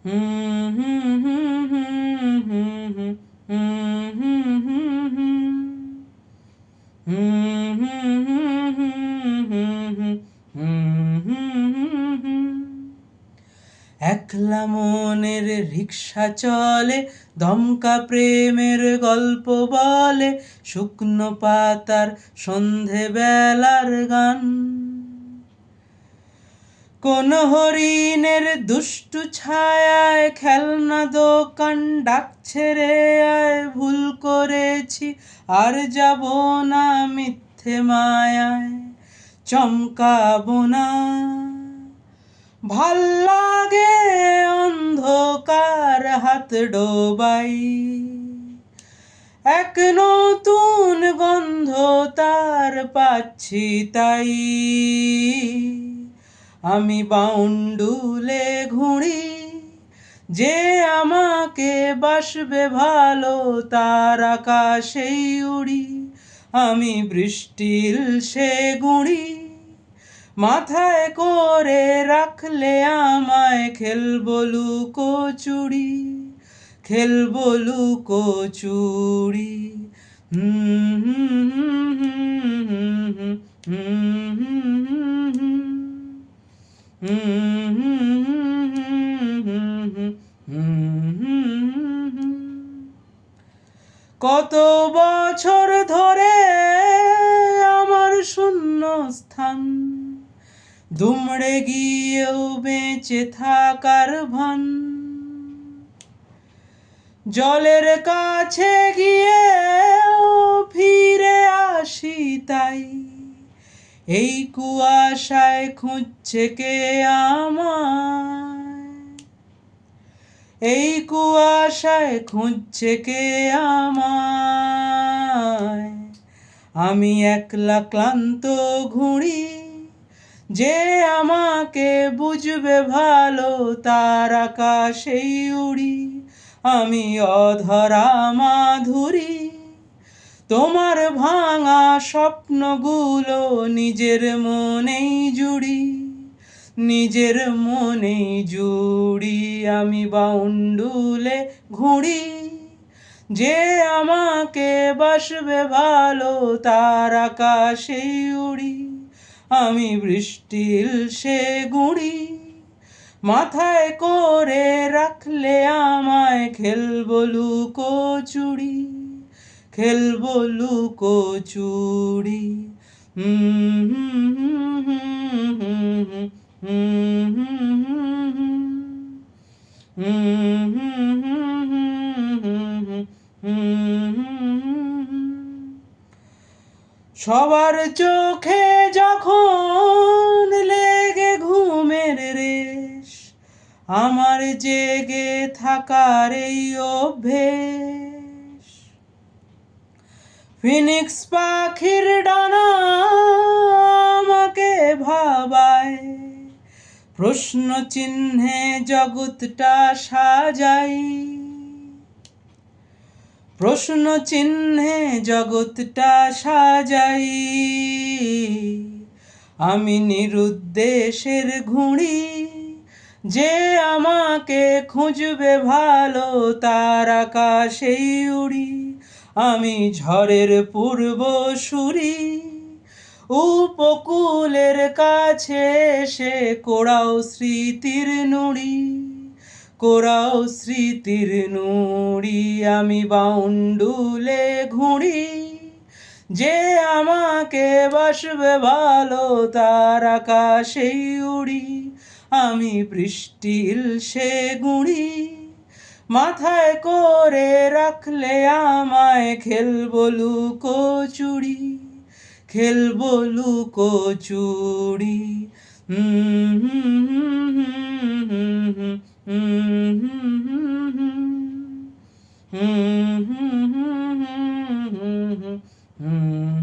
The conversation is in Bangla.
হুম হুম হুম হুম হুম হুম হুম হুম হুম হুম হুম হুম হুম হুম হুম হুম হুম। একলা মনের রিক্সা চলে, দমকা প্রেমের গল্প বলে, শুকনো পাতার সন্ধে বেলার গান। কোন হরিণের দুষ্টু ছায়ায় খেলনা দোকান ডাকছে রে আয়, ভুল করেছি আর যাব না মিথ্যে মায়ায়, চমকাবো না। ভাল লাগে অন্ধকার হাত ডোবাই, এক নতুন গন্ধ তার পাচ্ছি তাই। আমি বাউন্ডুলে ঘুড়ি, যে আমাকে বাসবে ভালো তার আকাশেই উড়ি। আমি বৃষ্টির সে গুঁড়ি, মাথায় করে রাখলে আমায় খেলবো লুকোচুরি, খেলবো লুকোচুরি। হুম হুম হুম হুম হুম হুম হুম হুম। কত বছর ধরে আমার শূন্য স্থান, দুমড়ে গিয়েও বেঁচে থাকার ভান। জলের কাছে গিয়ে ফিরে আসি তাই, এই কুয়াশায় খুঁজছে কে আমায়, এই কুয়াশায় খুঁজছে কে আমায়। আমি একলা ক্লান্ত ঘুড়ি, যে আমাকে বুঝবে ভালো তার আকাশেই উড়ি। আমি অধরা মাধুরী, তোমার ভাঙা স্বপ্নগুলো নিজের মনেই জুড়ি, নিজের মনেই জুড়ি। আমি বাউন্ডুলে ঘুড়ি, যে আমাকে বাসবে ভালো তার আকাশেই উড়ি। আমি বৃষ্টির সে গুঁড়ি, মাথায় করে রাখলে আমায় খেলবো লুকোচুরি, খেলবো লুকোচুরি। হুম হুম হুম হুম হুম হুম হুম হুম। সবার চোখে যখন লেগে ঘুমের রেশ, আমার জেগে থাকার এই অভ্যেস। ফিনিক্স পাখির ডানা আমাকে ভাবায়, প্রশ্ন চিহ্নে জগৎটা সাজাই, প্রশ্ন চিহ্নে জগৎটা সাজাই। আমি নিরুদ্দেশের ঘুড়ি, যে আমাকে খুঁজবে ভালো তার আকাশেই উড়ি। আমি ঝড়ের পূর্বসূরি, উপকূলের কাছে এসে কোড়াও স্মৃতির নুড়ি, কোড়াও স্মৃতির নুড়ি। আমি বাউন্ডুলে ঘুড়ি, যে আমাকে বাসবে ভালো তার আকাশেই উড়ি। আমি বৃষ্টির সে গুঁড়ি, মাথায় করে রাখলে আমায় খেলবো লুকোচুরি, খেলবো লুকোচুরি। হুম হুম হুম হুম হুম হুম হুম হুম হুম হুম হুম হুম হুম হুম